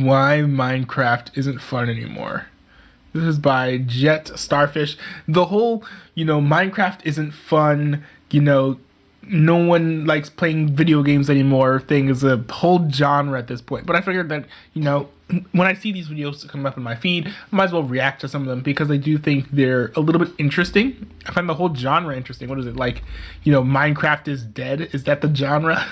Why Minecraft Isn't Fun Anymore. This is by Jet Starfish. The whole, Minecraft isn't fun, no one likes playing video games anymore thing is a whole genre at this point. But I figured that, when I see these videos come up in my feed, I might as well react to some of them because I do think they're a little bit interesting. I find the whole genre interesting. What is it like? Minecraft is dead. Is that the genre?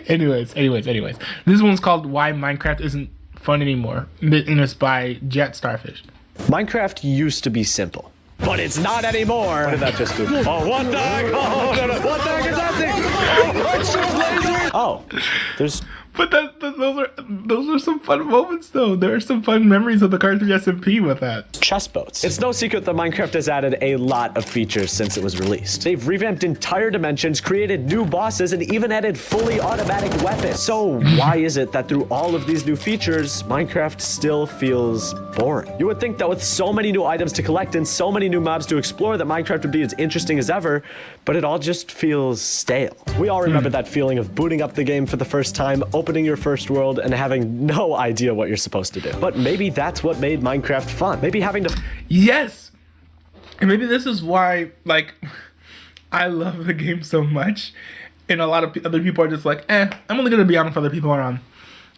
anyways. This one's called Why Minecraft Isn't Fun Anymore. And it's by Jet Starfish. Minecraft used to be simple. But it's not anymore. What did that just do? Oh, what the heck? Oh, no. What the heck is that thing? Oh, it shoots lasers. Oh, there's... But those are some fun moments, though. There are some fun memories of the Car 3 SMP with that. Chest boats. It's no secret that Minecraft has added a lot of features since it was released. They've revamped entire dimensions, created new bosses, and even added fully automatic weapons. So why is it that through all of these new features, Minecraft still feels boring? You would think that with so many new items to collect and so many new mobs to explore that Minecraft would be as interesting as ever, but it all just feels stale. We all remember that feeling of booting up the game for the first time, opening your first world, and having no idea what you're supposed to do. But maybe that's what made Minecraft fun. Maybe having to... Yes! And maybe this is why, I love the game so much, and a lot of other people are just like, I'm only gonna be on if other people are on.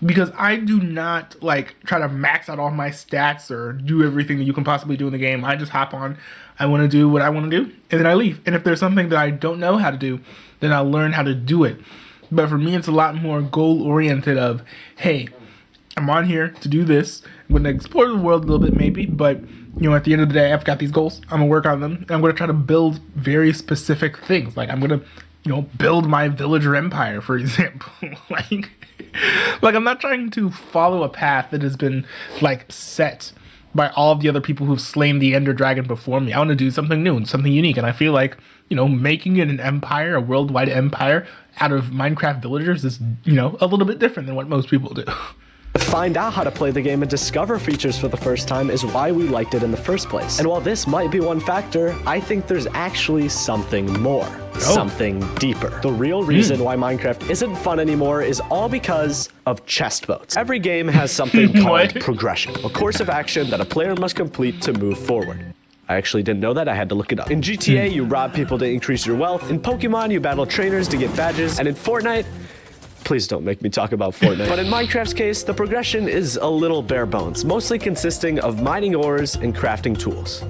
Because I do not, try to max out all my stats or do everything that you can possibly do in the game. I just hop on, I want to do what I want to do, and then I leave. And if there's something that I don't know how to do, then I'll learn how to do it. But for me, it's a lot more goal-oriented of, hey, I'm on here to do this. I'm going to explore the world a little bit maybe, but, at the end of the day, I've got these goals. I'm going to work on them, and I'm going to try to build very specific things. I'm going to, build my villager empire, for example. I'm not trying to follow a path that has been, set by all of the other people who've slain the Ender Dragon before me. I want to do something new and something unique, and I feel like, making it an empire, a worldwide empire, out of Minecraft villagers is, a little bit different than what most people do. Find out how to play the game and discover features for the first time is why we liked it in the first place. And while this might be one factor, I think there's actually something more. Something deeper. The real reason why Minecraft isn't fun anymore is all because of chest boats. Every game has something called progression, a course of action that a player must complete to move forward. I actually didn't know that. I had to look it up. In GTA, you rob people to increase your wealth. In Pokemon, you battle trainers to get badges. And in Fortnite, please don't make me talk about Fortnite. But in Minecraft's case, the progression is a little bare bones, mostly consisting of mining ores and crafting tools.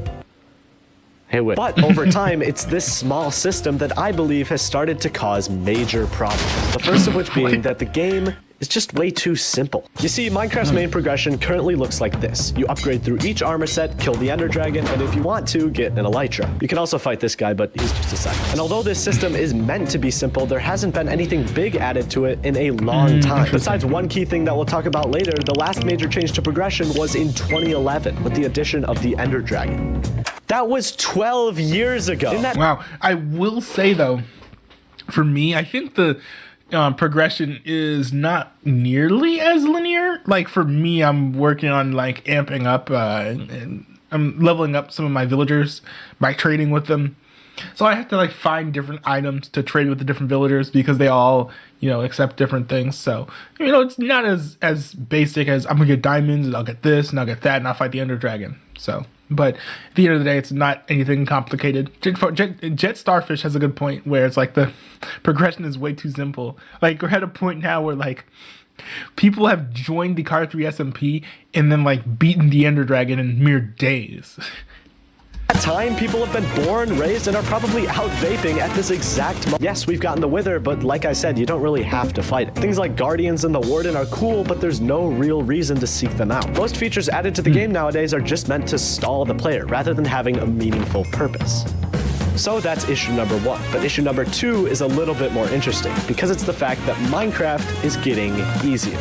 Hey, wait. But over time, it's this small system that I believe has started to cause major problems. The first of which being that the game is just way too simple. You see, Minecraft's main progression currently looks like this. You upgrade through each armor set, kill the Ender Dragon, and if you want to, get an Elytra. You can also fight this guy, but he's just a side. And although this system is meant to be simple, there hasn't been anything big added to it in a long time. Besides one key thing that we'll talk about later, the last major change to progression was in 2011 with the addition of the Ender Dragon. That was 12 years ago. Wow. I will say, though, for me, I think the progression is not nearly as linear. For me, I'm working on amping up and I'm leveling up some of my villagers by trading with them. So I have to find different items to trade with the different villagers because they all, accept different things. So, it's not as basic as I'm gonna get diamonds and I'll get this and I'll get that and I'll fight the Ender Dragon. So, but at the end of the day, it's not anything complicated. Jet Starfish has a good point where it's the progression is way too simple. We're at a point now where people have joined the Car 3 SMP and then beaten the Ender Dragon in mere days. At time, people have been born, raised, and are probably out vaping at this exact moment. Yes, we've gotten the Wither, but like I said, you don't really have to fight it. Things like Guardians and the Warden are cool, but there's no real reason to seek them out. Most features added to the game nowadays are just meant to stall the player, rather than having a meaningful purpose. So that's issue number 1. But issue number 2 is a little bit more interesting, because it's the fact that Minecraft is getting easier.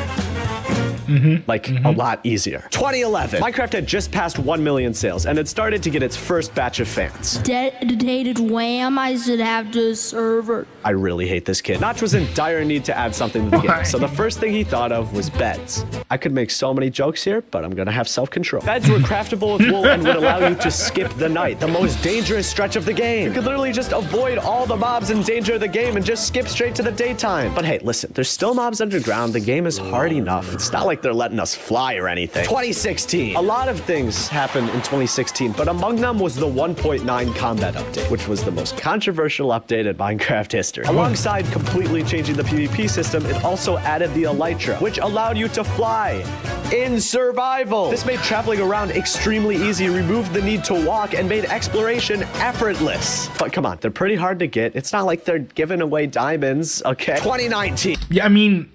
Like, a lot easier. 2011. Minecraft had just passed 1 million sales, and it started to get its first batch of fans. Dedicated wham, I should have to server. I really hate this kid. Notch was in dire need to add something to the Why? game, so the first thing he thought of was beds. I could make so many jokes here, but I'm gonna have self-control. Beds were craftable with wool and would allow you to skip the night, the most dangerous stretch of the game. You could literally just avoid all the mobs and danger of the game and just skip straight to the daytime. But hey, listen, there's still mobs underground. The game is hard enough. It's not like they're letting us fly or anything. 2016. A lot of things happened in 2016, but among them was the 1.9 combat update, which was the most controversial update in Minecraft history. Alongside completely changing the PvP system, it also added the Elytra, which allowed you to fly in survival. This made traveling around extremely easy, removed the need to walk, and made exploration effortless. But come on, they're pretty hard to get. It's not like they're giving away diamonds, okay? 2019. Yeah, I mean,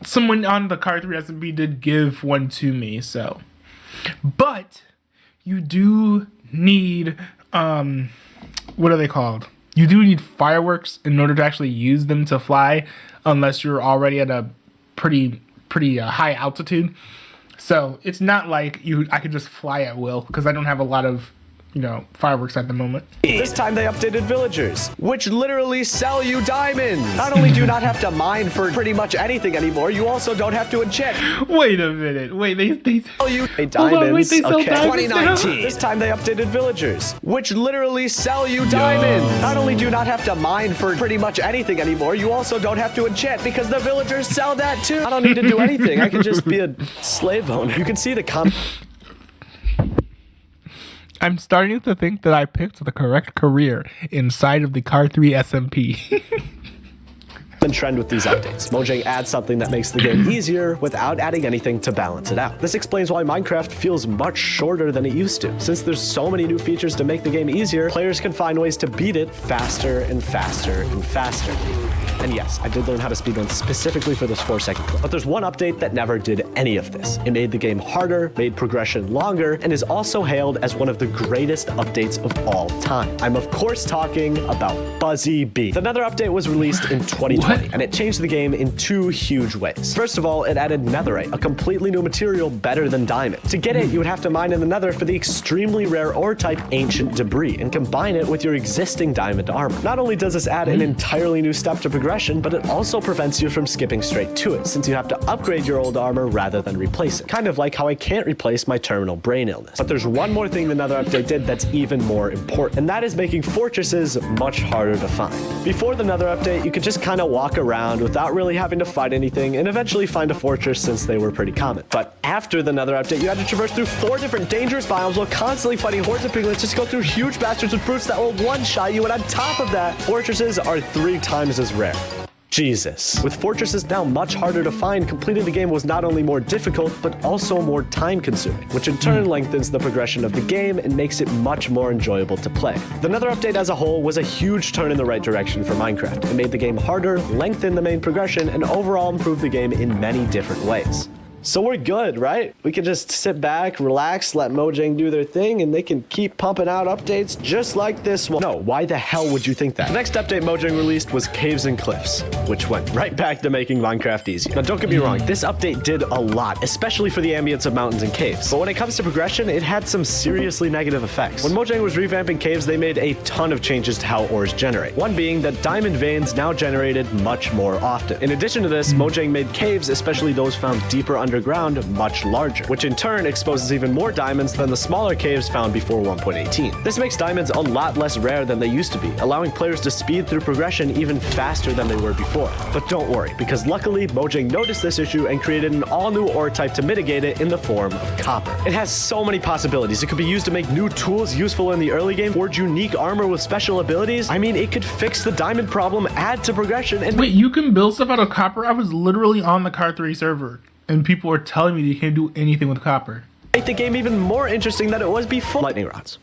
someone on the Car 3 SMP did give one to me, so. But you do need, what are they called? You do need fireworks in order to actually use them to fly, unless you're already at a pretty high altitude. So it's not like I could just fly at will, because I don't have a lot of, fireworks at the moment. This time they updated villagers, which literally sell you diamonds. Not only do you not have to mine for pretty much anything anymore, you also don't have to enchant. Wait a minute. Wait, they Sell you diamonds. Hold on, wait, they sell diamonds now? 2019. This time they updated villagers, which literally sell you diamonds. Not only do you not have to mine for pretty much anything anymore, you also don't have to enchant because the villagers sell that too. I don't need to do anything. I can just be a slave owner. You can see the I'm starting to think that I picked the correct career inside of the Car 3 SMP. trend with these updates. Mojang adds something that makes the game easier without adding anything to balance it out. This explains why Minecraft feels much shorter than it used to. Since there's so many new features to make the game easier, players can find ways to beat it faster and faster and faster. And yes, I did learn how to speedrun specifically for this 4-second clip. But there's one update that never did any of this. It made the game harder, made progression longer, and is also hailed as one of the greatest updates of all time. I'm of course talking about Buzzy Bee. The Nether update was released in 2020, and it changed the game in two huge ways. First of all, it added Netherite, a completely new material better than diamond. To get it, you would have to mine in the Nether for the extremely rare ore type Ancient Debris, and combine it with your existing diamond armor. Not only does this add an entirely new step to progression, but it also prevents you from skipping straight to it, since you have to upgrade your old armor rather than replace it. Kind of like how I can't replace my terminal brain illness. But there's one more thing the Nether update did that's even more important, and that is making fortresses much harder to find. Before the Nether update, you could just kind of walk around without really having to fight anything, and eventually find a fortress since they were pretty common. But after the Nether update, you had to traverse through 4 different dangerous biomes while constantly fighting hordes of piglets just to go through huge bastards with brutes that will one-shot you, and on top of that, fortresses are 3 times as rare. Jesus. With fortresses now much harder to find, completing the game was not only more difficult, but also more time-consuming, which in turn lengthens the progression of the game and makes it much more enjoyable to play. The Nether update as a whole was a huge turn in the right direction for Minecraft. It made the game harder, lengthened the main progression, and overall improved the game in many different ways. So we're good, right? We can just sit back, relax, let Mojang do their thing, and they can keep pumping out updates just like this one. No, why the hell would you think that? The next update Mojang released was Caves and Cliffs, which went right back to making Minecraft easier. Now don't get me wrong, this update did a lot, especially for the ambience of mountains and caves. But when it comes to progression, it had some seriously negative effects. When Mojang was revamping caves, they made a ton of changes to how ores generate. One being that diamond veins now generated much more often. In addition to this, Mojang made caves, especially those found deeper underground, much larger, which in turn exposes even more diamonds than the smaller caves found before 1.18. This makes diamonds a lot less rare than they used to be, allowing players to speed through progression even faster than they were before. But don't worry, because luckily Mojang noticed this issue and created an all-new ore type to mitigate it in the form of copper. It has so many possibilities. It could be used to make new tools useful in the early game, forge unique armor with special abilities. I mean, it could fix the diamond problem, add to progression, and wait, you can build stuff out of copper? I was literally on the Car 3 server, and people were telling me that you can't do anything with copper. make the game even more interesting than it was before. Lightning rods.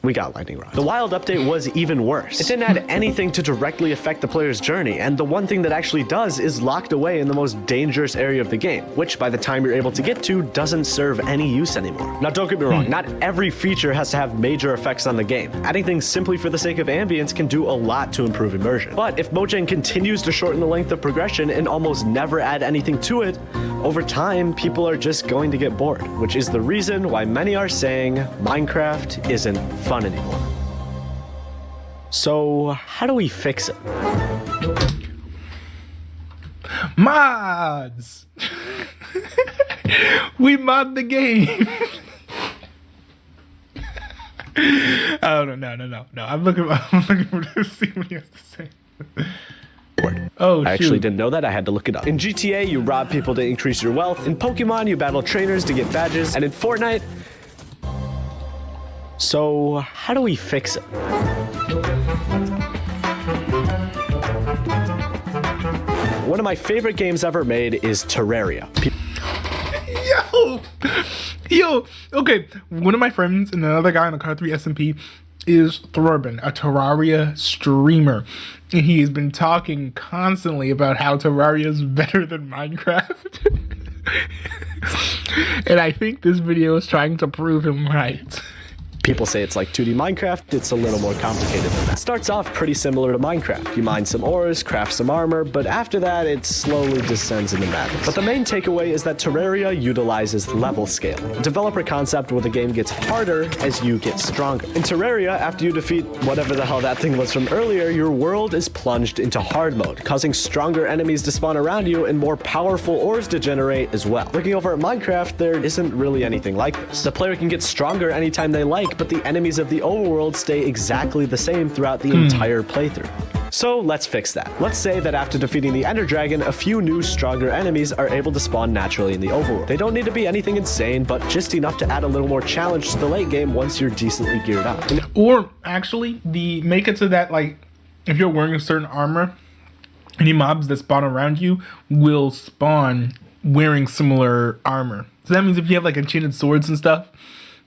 we got lightning rods. The wild update was even worse. It didn't add anything to directly affect the player's journey, and the one thing that actually does is locked away in the most dangerous area of the game, which by the time you're able to get to doesn't serve any use anymore. Now don't get me wrong, not every feature has to have major effects on the game. Adding things simply for the sake of ambience can do a lot to improve immersion. But if Mojang continues to shorten the length of progression and almost never add anything to it, over time people are just going to get bored, which is the reason why many are saying Minecraft isn't fun anymore. So how do we fix it? Mods! We mod the game. Oh no. I'm looking for to see what he has to say. Oh, shoot. I actually didn't know that. I had to look it up. In GTA, you rob people to increase your wealth. In Pokemon, you battle trainers to get badges. And in Fortnite... So, how do we fix it? One of my favorite games ever made is Terraria. Yo, okay. One of my friends and another guy on the Car 3 SMP is Thorben, a Terraria streamer. And he has been talking constantly about how Terraria is better than Minecraft. And I think this video is trying to prove him right. People say it's like 2D Minecraft, it's a little more complicated than that. It starts off pretty similar to Minecraft. You mine some ores, craft some armor, but after that it slowly descends into madness. But the main takeaway is that Terraria utilizes level scale, a developer concept where the game gets harder as you get stronger. In Terraria, after you defeat whatever the hell that thing was from earlier, your world is plunged into hard mode, causing stronger enemies to spawn around you and more powerful ores to generate as well. Looking over at Minecraft, there isn't really anything like this. The player can get stronger anytime they like, but the enemies of the overworld stay exactly the same throughout the entire playthrough. So let's fix that. Let's say that after defeating the Ender Dragon, a few new stronger enemies are able to spawn naturally in the overworld. They don't need to be anything insane, but just enough to add a little more challenge to the late game once you're decently geared up. Or actually, make it so that like if you're wearing a certain armor, any mobs that spawn around you will spawn wearing similar armor. So that means if you have like enchanted swords and stuff,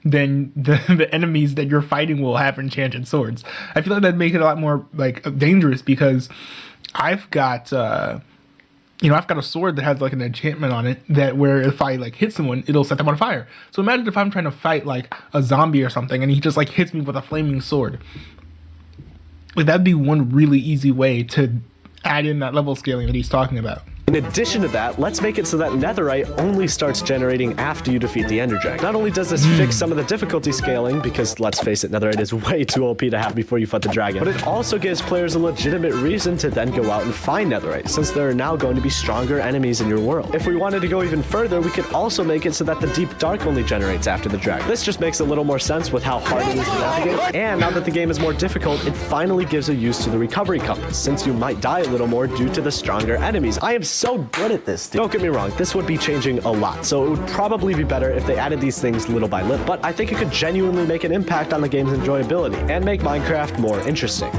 then the enemies that you're fighting will have enchanted swords. I feel like that'd make it a lot more like dangerous because I've got a sword that has like an enchantment on it that where if I like hit someone, it'll set them on fire. So imagine if I'm trying to fight like a zombie or something and he just like hits me with a flaming sword. Like that'd be one really easy way to add in that level scaling that he's talking about. In addition to that, let's make it so that Netherite only starts generating after you defeat the Ender Dragon. Not only does this fix some of the difficulty scaling, because let's face it, Netherite is way too OP to have before you fight the dragon, but it also gives players a legitimate reason to then go out and find Netherite, since there are now going to be stronger enemies in your world. If we wanted to go even further, we could also make it so that the Deep Dark only generates after the dragon. This just makes a little more sense with how hard it is to navigate, and now that the game is more difficult, it finally gives a use to the recovery compass, since you might die a little more due to the stronger enemies. I am so good at this, dude. Don't get me wrong, this would be changing a lot, so it would probably be better if they added these things little by little, but I think it could genuinely make an impact on the game's enjoyability and make Minecraft more interesting.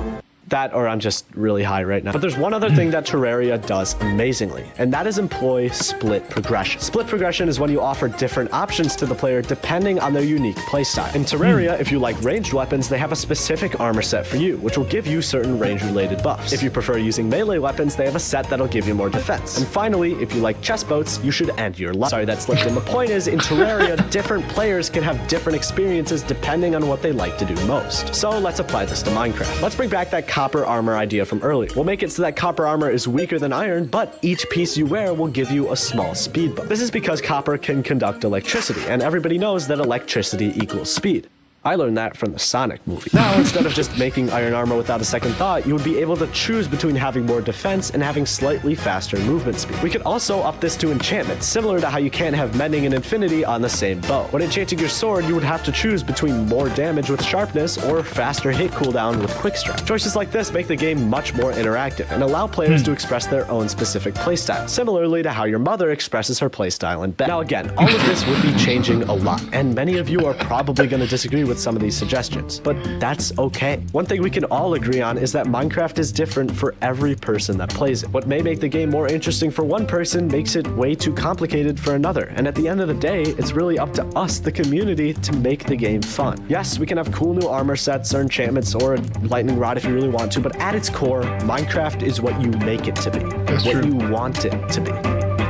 That, or I'm just really high right now. But there's one other thing that Terraria does amazingly, and that is employ split progression. Split progression is when you offer different options to the player depending on their unique playstyle. In Terraria, if you like ranged weapons, they have a specific armor set for you, which will give you certain range-related buffs. If you prefer using melee weapons, they have a set that'll give you more defense. And finally, if you like chest boats, you should end your life. Sorry, that slipped in. The point is, in Terraria, different players can have different experiences depending on what they like to do most. So let's apply this to Minecraft. Let's bring back that copper armor idea from earlier. We'll make it so that copper armor is weaker than iron, but each piece you wear will give you a small speed bump. This is because copper can conduct electricity, and everybody knows that electricity equals speed. I learned that from the Sonic movie. Now, instead of just making iron armor without a second thought, you would be able to choose between having more defense and having slightly faster movement speed. We could also up this to enchantment, similar to how you can't have mending and infinity on the same bow. When enchanting your sword, you would have to choose between more damage with sharpness or faster hit cooldown with quick strike. Choices like this make the game much more interactive and allow players to express their own specific playstyle, similarly to how your mother expresses her playstyle in bed. Now again, all of this would be changing a lot, and many of you are probably going to disagree with with some of these suggestions, but that's okay. One thing we can all agree on is that Minecraft is different for every person that plays it. What may make the game more interesting for one person makes it way too complicated for another, and at the end of the day, it's really up to us, the community, to make the game fun. Yes, we can have cool new armor sets or enchantments or a lightning rod if you really want to, but at its core, Minecraft is what you make it to be, what you want it to be.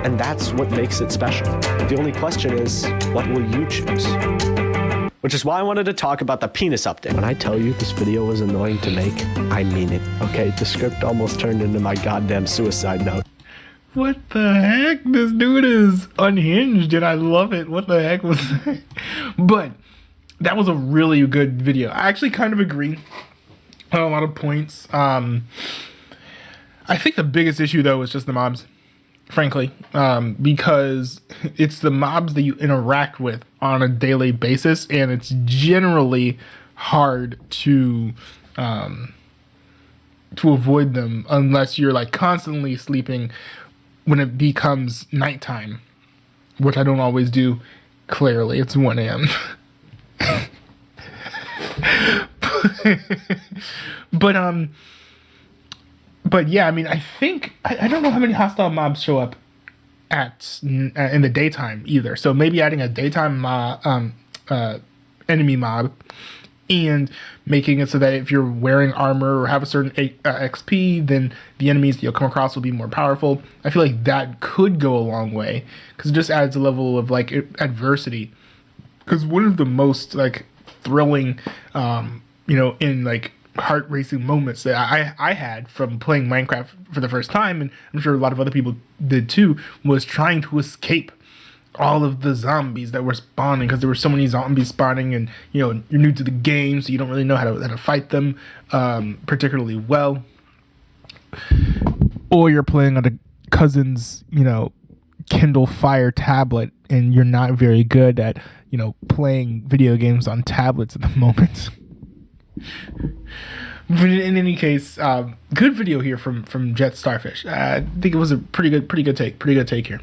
And that's what makes it special. The only question is, what will you choose? Which is why I wanted to talk about the penis update. When I tell you this video was annoying to make, I mean it, okay? The script almost turned into my goddamn suicide note. What the heck? This dude is unhinged and I love it. What the heck was that? But that was a really good video. I actually kind of agree on a lot of points. I think the biggest issue though is just the mobs, frankly, because it's the mobs that you interact with on a daily basis, and it's generally hard to avoid them unless you're like constantly sleeping when it becomes nighttime, which I don't always do. Clearly, it's 1 a.m. But yeah, I mean, I think I don't know how many hostile mobs show up in the daytime either. So maybe adding a daytime enemy mob and making it so that if you're wearing armor or have a certain XP, then the enemies that you'll come across will be more powerful. I feel like that could go a long way because it just adds a level of like adversity. Because one of the most like thrilling, in like heart racing moments that I had from playing Minecraft for the first time, and I'm sure a lot of other people did too, was trying to escape all of the zombies that were spawning, because there were so many zombies spawning, and you're new to the game, so you don't really know how to fight them particularly well, or you're playing on a cousin's Kindle Fire tablet and you're not very good at playing video games on tablets at the moment. But in any case, good video here from Jet Starfish. I think it was a pretty good take here.